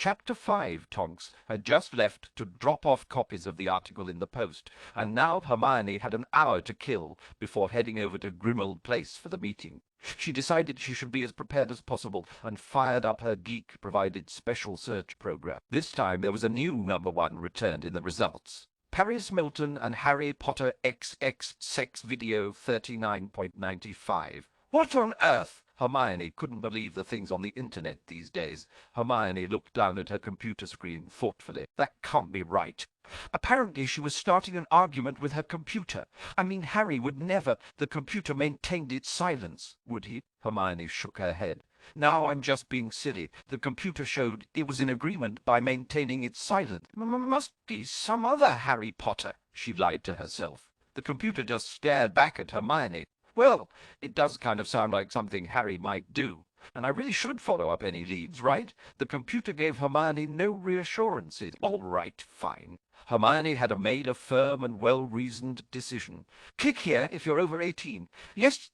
Chapter 5, Tonks had just left to drop off copies of the article in the post, and now Hermione had an hour to kill before heading over to Grimmauld Place for the meeting. She decided she should be as prepared as possible and fired up her geek-provided special search program. This time there was a new #1 returned in the results. Paris Milton and Harry Potter XX Sex Video 39.95. What on earth? Hermione couldn't believe the things on the internet these days. Hermione looked down at her computer screen thoughtfully. That can't be right. Apparently she was starting an argument with her computer. I mean, Harry would never. The computer maintained its silence, would he? Hermione shook her head. Now I'm just being silly. The computer showed it was in agreement by maintaining its silence. Must be some other Harry Potter, she lied to herself. The computer just stared back at Hermione. Well, it does kind of sound like something Harry might do. And I really should follow up any leads, right? The computer gave Hermione no reassurances. All right, fine. Hermione had made a firm and well-reasoned decision. Click here if you're over 18. Yes,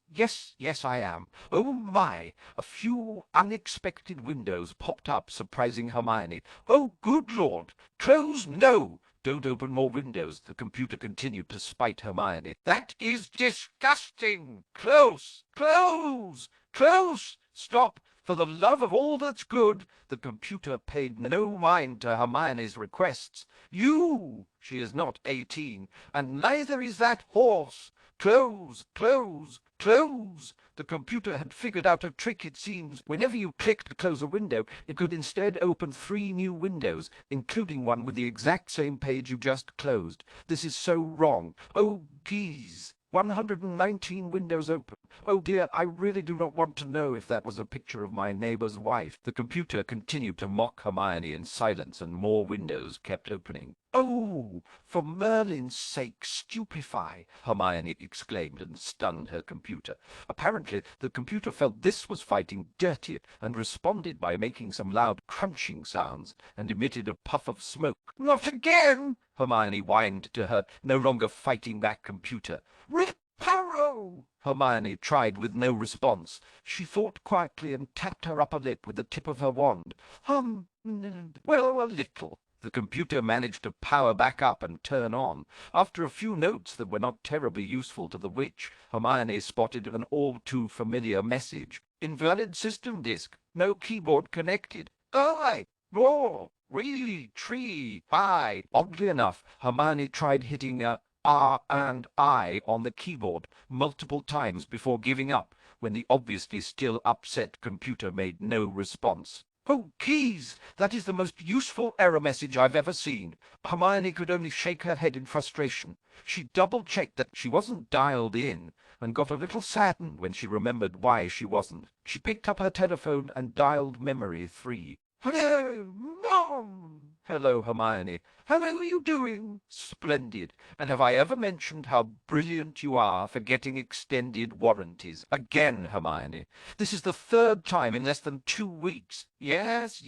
I am. Oh my! A few unexpected windows popped up, surprising Hermione. Oh, good Lord! Close? No! Don't open more windows, the computer continued to spite Hermione. That is disgusting! Close! Close! Close! Stop! For the love of all that's good! The computer paid no mind to Hermione's requests. She is not 18, and neither is that horse. Close! Close! Close! The computer had figured out a trick, it seems. Whenever you clicked to close a window, it could instead open 3 new windows, including one with the exact same page you just closed. This is so wrong. Oh, geez. 119 windows open. Oh dear, I really do not want to know if that was a picture of my neighbor's wife. The computer continued to mock Hermione in silence, and more windows kept opening. Oh, for Merlin's sake, stupefy! Hermione exclaimed and stunned her computer. Apparently, the computer felt this was fighting dirty and responded by making some loud crunching sounds and emitted a puff of smoke. Not again! Hermione whined to her no longer fighting back computer. Reparo! Hermione tried with no response. She thought quietly and tapped her upper lip with the tip of her wand. Well, a little. The computer managed to power back up and turn on. After a few notes that were not terribly useful to the witch, Hermione spotted an all-too-familiar message. Invalid system disk. No keyboard connected. Aye! Roar! Really? Tree! Aye! Oddly enough, Hermione tried hitting R and I on the keyboard multiple times before giving up, when the obviously still upset computer made no response. Oh, keys! That is the most useful error message I've ever seen. Hermione could only shake her head in frustration. She double-checked that she wasn't dialed in, and got a little saddened when she remembered why she wasn't. She picked up her telephone and dialed memory 3. Hello, Mom! Hello, Hermione. How are you doing? Splendid. And have I ever mentioned how brilliant you are for getting extended warranties? Again, Hermione. This is the 3rd time in less than 2 weeks. Yes,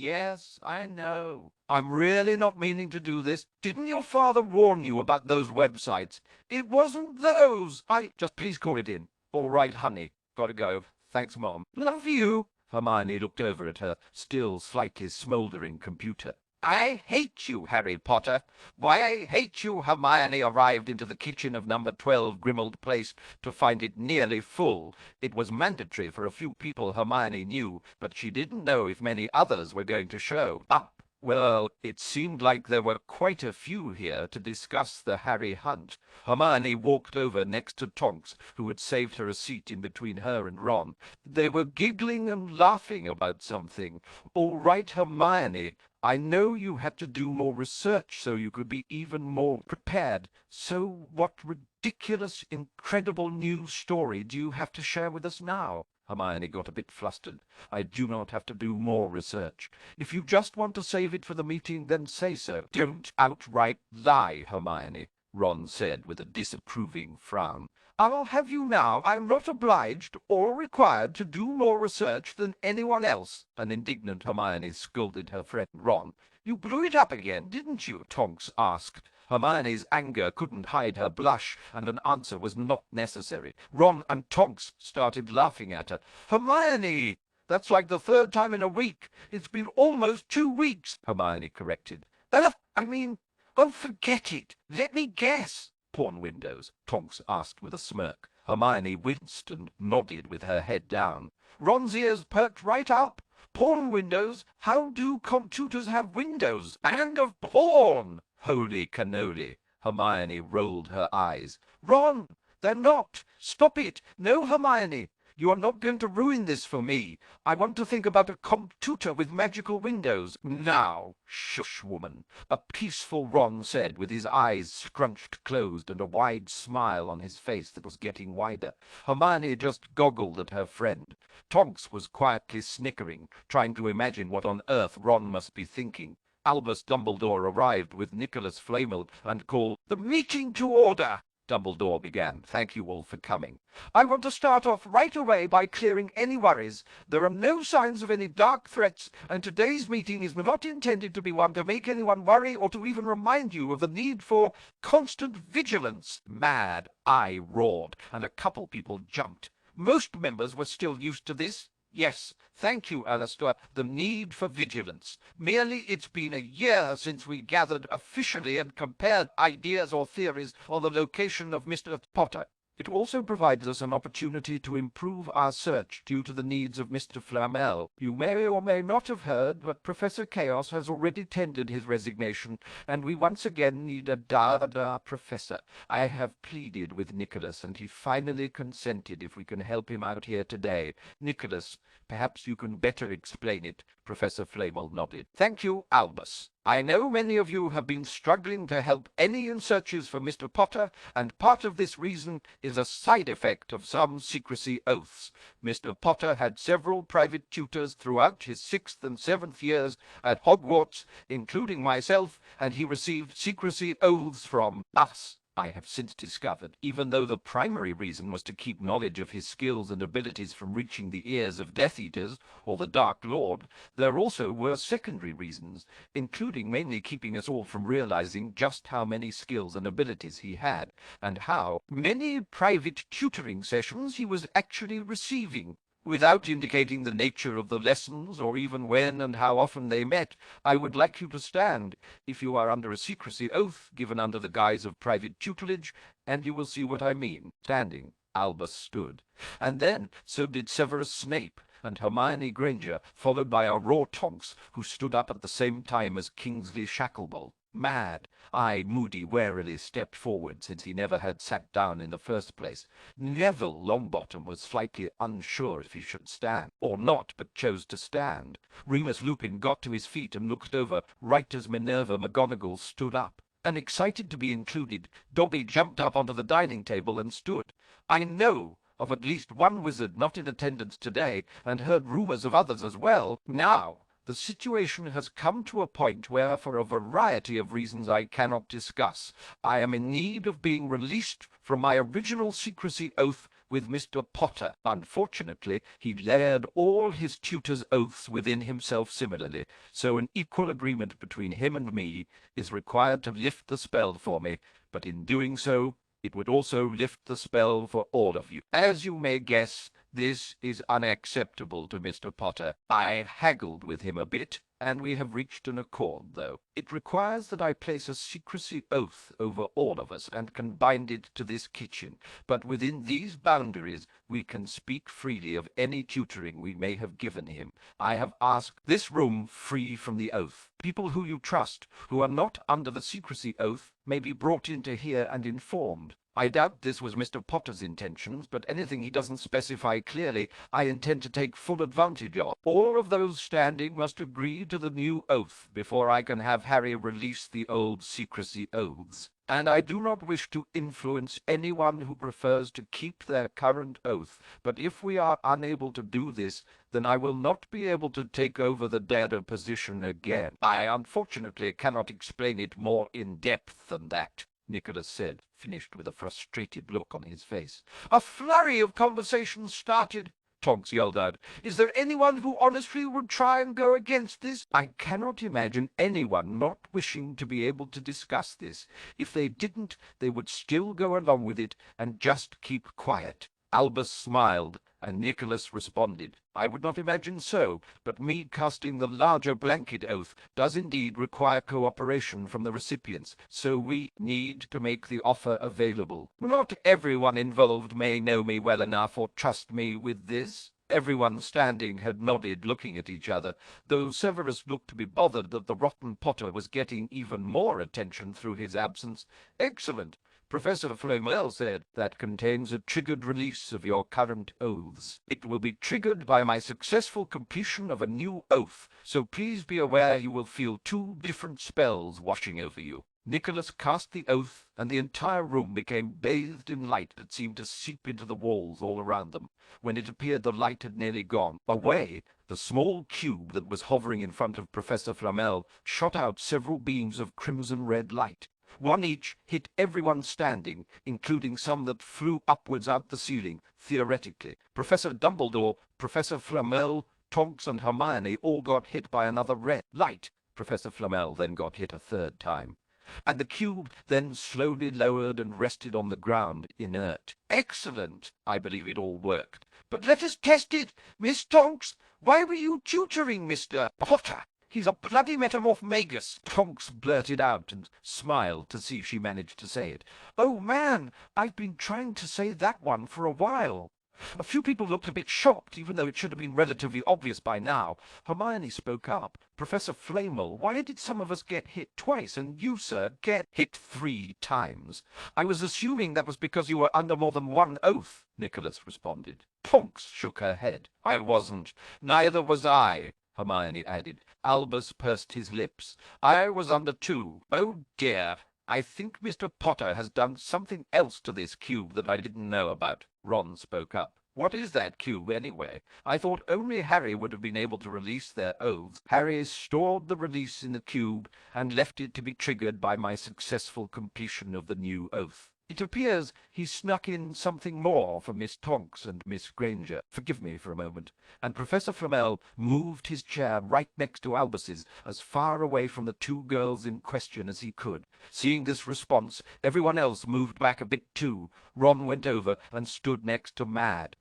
I know. I'm really not meaning to do this. Didn't your father warn you about those websites? It wasn't those. Just please call it in. All right, honey. Gotta go. Thanks, Mom. Love you. Hermione looked over at her still slightly smouldering computer. I hate you, Harry Potter. Why I hate you. Hermione arrived into the kitchen of number 12 Grimmauld Place to find it nearly full. It was mandatory for a few people Hermione knew, but she didn't know if many others were going to show up. Well, it seemed like there were quite a few here to discuss the Harry hunt. Hermione walked over next to Tonks, who had saved her a seat in between her and Ron. They were giggling and laughing about something. All right, Hermione. I know you had to do more research so you could be even more prepared. So what ridiculous, incredible new story do you have to share with us now? Hermione got a bit flustered. I do not have to do more research. If you just want to save it for the meeting, then say so. Don't outright lie, Hermione, Ron said with a disapproving frown. I'll have you now. I'm not obliged or required to do more research than anyone else. An indignant Hermione scolded her friend Ron. You blew it up again, didn't you? Tonks asked. Hermione's anger couldn't hide her blush, and an answer was not necessary. Ron and Tonks started laughing at her. Hermione! That's like the third time in a week. It's been almost 2 weeks, Hermione corrected. Oh, forget it. Let me guess. Pawn windows, Tonks asked with a smirk. Hermione winced and nodded with her head down. Ron's ears perked right up. Pawn windows? How do computers have windows? And of pawn! Holy cannoli! Hermione rolled her eyes. Ron! They're not! Stop it! No, Hermione! You are not going to ruin this for me. I want to think about a computer with magical windows. Now, shush, woman, a peaceful Ron said, with his eyes scrunched closed and a wide smile on his face that was getting wider. Hermione just goggled at her friend. Tonks was quietly snickering, trying to imagine what on earth Ron must be thinking. Albus Dumbledore arrived with Nicholas Flamel and called, "The meeting to order!" Dumbledore began. "Thank you all for coming. I want to start off right away by clearing any worries. There are no signs of any dark threats, and today's meeting is not intended to be one to make anyone worry or to even remind you of the need for constant vigilance." Mad Eye roared, and a couple people jumped. Most members were still used to this. Yes, thank you, Alistair. The need for vigilance. Merely it's been a year since we gathered officially and compared ideas or theories on the location of Mr. Potter. It also provides us an opportunity to improve our search due to the needs of Mr. Flamel. You may or may not have heard, but Professor Chaos has already tendered his resignation, and we once again need a Dada professor. I have pleaded with Nicholas, and he finally consented if we can help him out here today. Nicholas, perhaps you can better explain it. Professor Flamel nodded. Thank you, Albus. I know many of you have been struggling to help any in searches for Mr. Potter, and part of this reason is a side effect of some secrecy oaths. Mr. Potter had several private tutors throughout his 6th and 7th years at Hogwarts, including myself, and he received secrecy oaths from us. I have since discovered, even though the primary reason was to keep knowledge of his skills and abilities from reaching the ears of Death Eaters or the Dark Lord, there also were secondary reasons, including mainly keeping us all from realizing just how many skills and abilities he had, and how many private tutoring sessions he was actually receiving. Without indicating the nature of the lessons, or even when and how often they met, I would like you to stand, if you are under a secrecy oath given under the guise of private tutelage, and you will see what I mean. Standing, Albus stood. And then so did Severus Snape, and Hermione Granger, followed by a raw Tonks, who stood up at the same time as Kingsley Shacklebolt. Mad Eye Moody warily stepped forward, since he never had sat down in the first place. Neville Longbottom was slightly unsure if he should stand or not, but chose to stand. Remus Lupin got to his feet and looked over, right as Minerva McGonagall stood up. And excited to be included, Dobby jumped up onto the dining table and stood. I know of at least one wizard not in attendance today, and heard rumors of others as well. Now, the situation has come to a point where, for a variety of reasons I cannot discuss, I am in need of being released from my original secrecy oath with Mr. Potter. Unfortunately, he layered all his tutor's oaths within himself similarly, so an equal agreement between him and me is required to lift the spell for me, but in doing so, it would also lift the spell for all of you. As you may guess, this is unacceptable to Mr. Potter. I haggled with him a bit, and we have reached an accord, though. It requires that I place a secrecy oath over all of us and can bind it to this kitchen, but within these boundaries we can speak freely of any tutoring we may have given him. I have asked this room free from the oath. People who you trust, who are not under the secrecy oath, may be brought into here and informed. I doubt this was Mr. Potter's intentions, but anything he doesn't specify clearly, I intend to take full advantage of. All of those standing must agree to the new oath before I can have Harry release the old secrecy oaths. And I do not wish to influence anyone who prefers to keep their current oath, but if we are unable to do this, then I will not be able to take over the Dada position again. I unfortunately cannot explain it more in depth than that, Nicholas said, finished with a frustrated look on his face. A flurry of conversation started. Tonks yelled out, "Is there anyone who honestly would try and go against this?" I cannot imagine anyone not wishing to be able to discuss this. If they didn't, they would still go along with it and just keep quiet. Albus smiled, And Nicholas responded, I would not imagine so, but me casting the larger blanket oath does indeed require cooperation from the recipients, so we need to make the offer available. Not everyone involved may know me well enough or trust me with this. Everyone standing had nodded, looking at each other, though Severus looked to be bothered that the rotten Potter was getting even more attention through his absence. Excellent. Professor Flamel said, that contains a triggered release of your current oaths. It will be triggered by my successful completion of a new oath, so please be aware you will feel 2 different spells washing over you. Nicholas cast the oath, and the entire room became bathed in light that seemed to seep into the walls all around them. When it appeared the light had nearly gone away, the small cube that was hovering in front of Professor Flamel shot out several beams of crimson-red light. One each hit everyone standing, including some that flew upwards out the ceiling, theoretically. Professor Dumbledore, Professor Flamel, Tonks and Hermione all got hit by another red light. Professor Flamel then got hit a 3rd time. And the cube then slowly lowered and rested on the ground, inert. Excellent! I believe it all worked. But let us test it! Miss Tonks, why were you tutoring Mr. Potter? He's a bloody metamorph-magus, Tonks blurted out and smiled to see if she managed to say it. Oh man, I've been trying to say that one for a while. A few people looked a bit shocked, even though it should have been relatively obvious by now. Hermione spoke up. Professor Flamel, why did some of us get hit twice, and you, sir, get hit 3 times? I was assuming that was because you were under more than one oath, Nicholas responded. Tonks shook her head. I wasn't. Neither was I, Hermione added. Albus pursed his lips. I was under 2. Oh dear. I think Mr. Potter has done something else to this cube that I didn't know about. Ron spoke up. What is that cube, anyway? I thought only Harry would have been able to release their oaths. Harry stored the release in the cube and left it to be triggered by my successful completion of the new oath. It appears he snuck in something more for Miss Tonks and Miss Granger. Forgive me for a moment. And Professor Flamel moved his chair right next to Albus's, as far away from the 2 girls in question as he could. Seeing this response, everyone else moved back a bit too. Ron went over and stood next to Mad.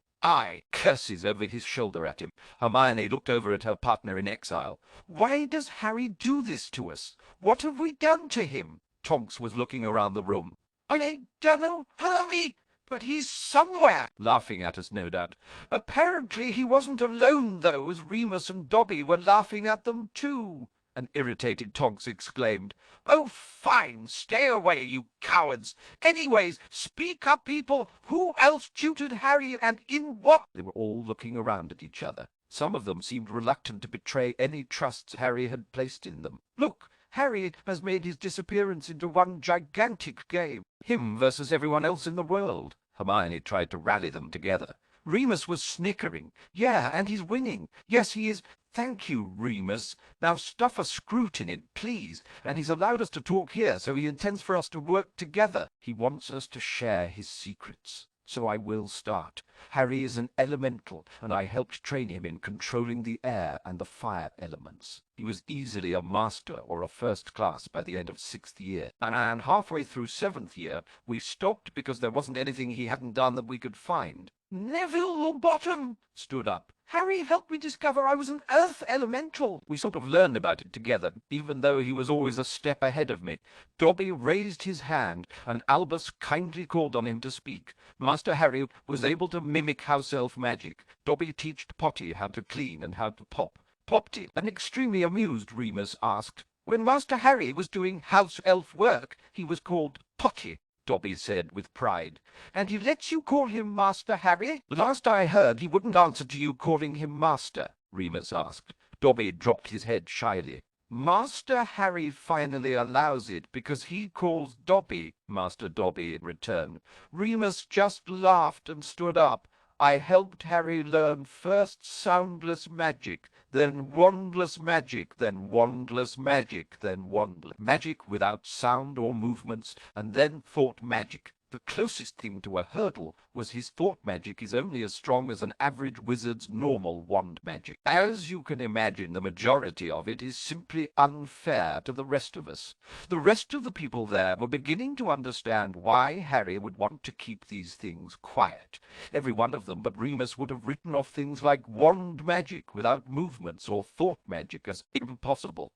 Curses over his shoulder at him. Hermione looked over at her partner in exile. Why does Harry do this to us? What have we done to him? Tonks was looking around the room. I don't know, Harry, but he's somewhere. Laughing at us, no doubt. Apparently he wasn't alone, though, as Remus and Dobby were laughing at them, too. An irritated Tonks exclaimed. Oh, fine, stay away, you cowards. Anyways, speak up, people. Who else tutored Harry, and in what? They were all looking around at each other. Some of them seemed reluctant to betray any trusts Harry had placed in them. Look, Harry has made his disappearance into one gigantic game. Him versus everyone else in the world. Hermione tried to rally them together. Remus was snickering. Yeah, and he's winning. Yes, he is. Thank you, Remus. Now stuff a scroot in it, please. And he's allowed us to talk here, so he intends for us to work together. He wants us to share his secrets. So I will start. Harry is an elemental, and I helped train him in controlling the air and the fire elements. He was easily a master or a 1st class by the end of 6th year. And halfway through 7th year, we stopped because there wasn't anything he hadn't done that we could find. Neville Longbottom stood up. Harry helped me discover I was an earth elemental. We sort of learned about it together, even though he was always a step ahead of me. Dobby raised his hand, and Albus kindly called on him to speak. Master Harry was able to mimic house elf magic. Dobby taught Potty how to clean and how to pop. Popty, an extremely amused Remus, asked. When Master Harry was doing house elf work, he was called Potty, Dobby said with pride. And he lets you call him Master Harry? Last I heard, he wouldn't answer to you calling him Master, Remus asked. Dobby dropped his head shyly. Master Harry finally allows it because he calls Dobby Master Dobby in return. Remus just laughed and stood up. I helped Harry learn first soundless magic, then wandless magic, then wandless magic, then wandless magic without sound or movements, and then thought magic, the closest thing to a hurdle, was his thought magic is only as strong as an average wizard's normal wand magic. As you can imagine, the majority of it is simply unfair to the rest of us. The rest of the people there were beginning to understand why Harry would want to keep these things quiet. Every one of them but Remus would have written off things like wand magic without movements or thought magic as impossible.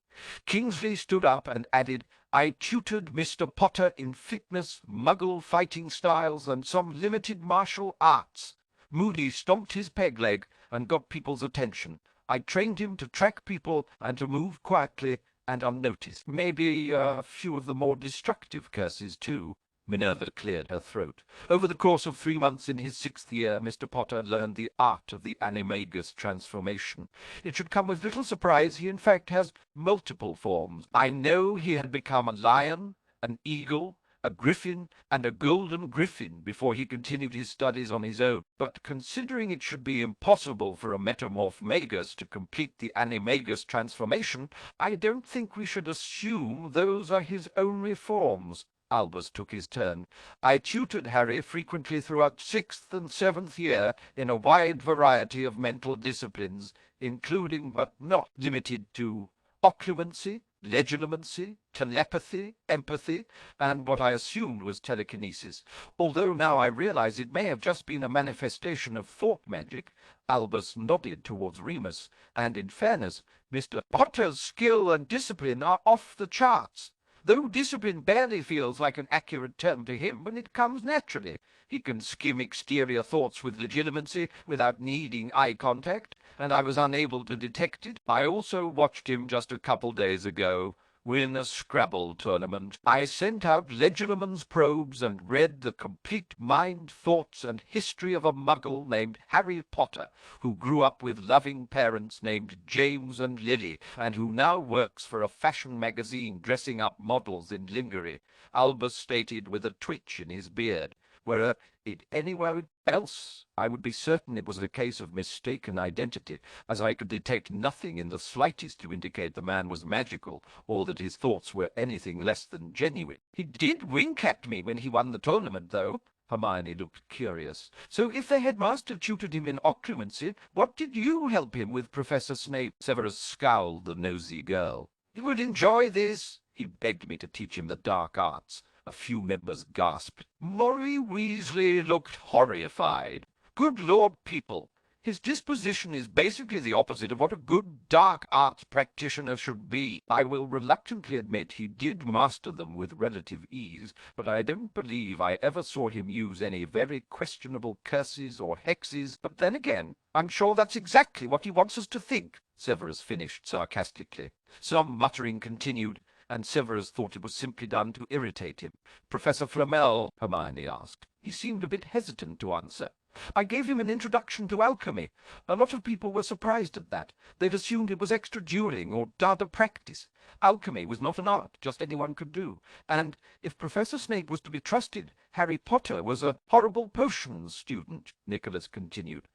Kingsley stood up and added, "I tutored Mr. Potter in fitness, muggle fighting styles, and some limited martial arts." Moody stomped his peg leg and got people's attention. "I trained him to track people and to move quietly and unnoticed. Maybe a few of the more destructive curses, too." Minerva cleared her throat. "Over the course of 3 months in his 6th year, Mr. Potter learned the art of the animagus transformation. It should come with little surprise he in fact has multiple forms. I know he had become a lion, an eagle, a griffin, and a golden griffin before he continued his studies on his own. But considering it should be impossible for a metamorph magus to complete the animagus transformation, I don't think we should assume those are his only forms." Albus took his turn. "I tutored Harry frequently throughout 6th and 7th year in a wide variety of mental disciplines, including but not limited to occlumency, legilimency, telepathy, empathy, and what I assumed was telekinesis, although now I realize it may have just been a manifestation of thought magic." Albus nodded towards Remus, "and in fairness, Mr. Potter's skill and discipline are off the charts. Though discipline barely feels like an accurate term to him when it comes naturally. He can skim exterior thoughts with legitimacy without needing eye contact, and I was unable to detect it. I also watched him just a couple days ago win a Scrabble tournament. I sent out Legilimen's probes and read the complete mind, thoughts, and history of a muggle named Harry Potter, who grew up with loving parents named James and Lily, and who now works for a fashion magazine dressing up models in lingerie," Albus stated with a twitch in his beard. "Were it anywhere else, I would be certain it was a case of mistaken identity, as I could detect nothing in the slightest to indicate the man was magical, or that his thoughts were anything less than genuine." "He did wink at me when he won the tournament, though." Hermione looked curious. "So if the headmaster tutored him in occlumency, what did you help him with, Professor Snape?" Severus scowled the nosy girl. "He would enjoy this. He begged me to teach him the dark arts." A few members gasped. Maury Weasley looked horrified. "Good Lord, people, his disposition is basically the opposite of what a good dark arts practitioner should be. I will reluctantly admit he did master them with relative ease, but I don't believe I ever saw him use any very questionable curses or hexes. But then again, I'm sure that's exactly what he wants us to think," Severus finished sarcastically. Some muttering continued, and Severus thought it was simply done to irritate him. "Professor Flamel?" Hermione asked. He seemed a bit hesitant to answer. "I gave him an introduction to alchemy. A lot of people were surprised at that. They'd assumed it was extra dueling or data practice. Alchemy was not an art just anyone could do. And if Professor Snape was to be trusted, Harry Potter was a horrible potions student," Nicholas continued.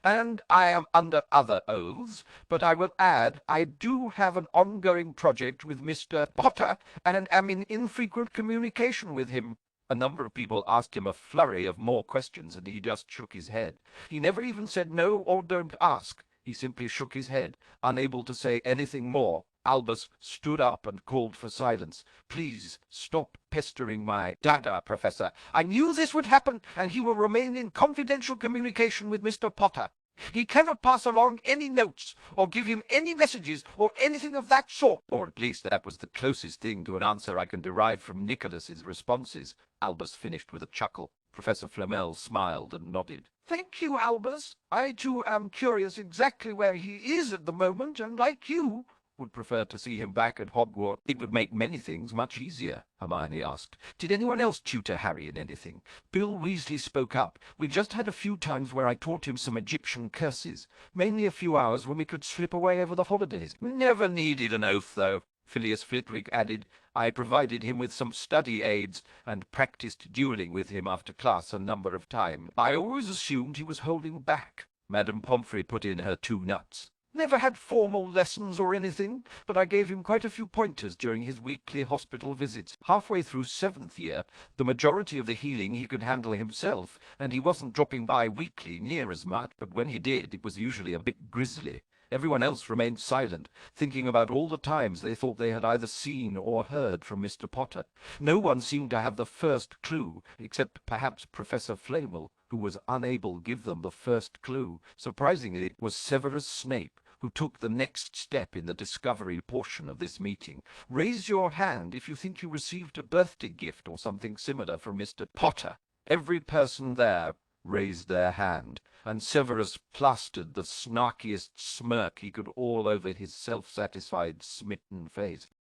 "And I am under other oaths, but I will add I do have an ongoing project with Mr. Potter and am in infrequent communication with him." A number of people asked him a flurry of more questions, and he just shook his head. He never even said no or don't ask. He simply shook his head, unable to say anything more. Albus stood up and called for silence. "Please stop pestering my dada, Professor. I knew this would happen, and he will remain in confidential communication with Mr. Potter. He cannot pass along any notes, or give him any messages, or anything of that sort." Or at least that was the closest thing to an answer I can derive from Nicholas's responses, Albus finished with a chuckle. Professor Flamel smiled and nodded. "Thank you, Albus. I too am curious exactly where he is at the moment, and like you, would prefer to see him back at Hogwarts. It would make many things much easier," Hermione asked. "Did anyone else tutor Harry in anything?" Bill Weasley spoke up. "We just had a few times where I taught him some Egyptian curses. Mainly a few hours when we could slip away over the holidays." "Never needed an oath, though," Phileas Flitwick added. "I provided him with some study aids, and practiced dueling with him after class a number of times. I always assumed he was holding back." Madame Pomfrey put in her 2 nuts. Never had formal lessons or anything, but I gave him quite a few pointers during his weekly hospital visits. Halfway through seventh year, the majority of the healing he could handle himself, and he wasn't dropping by weekly near as much, but when he did, it was usually a bit grisly. Everyone else remained silent, thinking about all the times they thought they had either seen or heard from Mr. Potter. No one seemed to have the first clue, except perhaps Professor Flamel, who was unable to give them the first clue. Surprisingly, it was Severus Snape who took the next step in the discovery portion of this meeting. Raise your hand if you think you received a birthday gift or something similar from Mr. Potter. Every person there raised their hand, and Severus plastered the snarkiest smirk he could all over his self-satisfied, smitten face.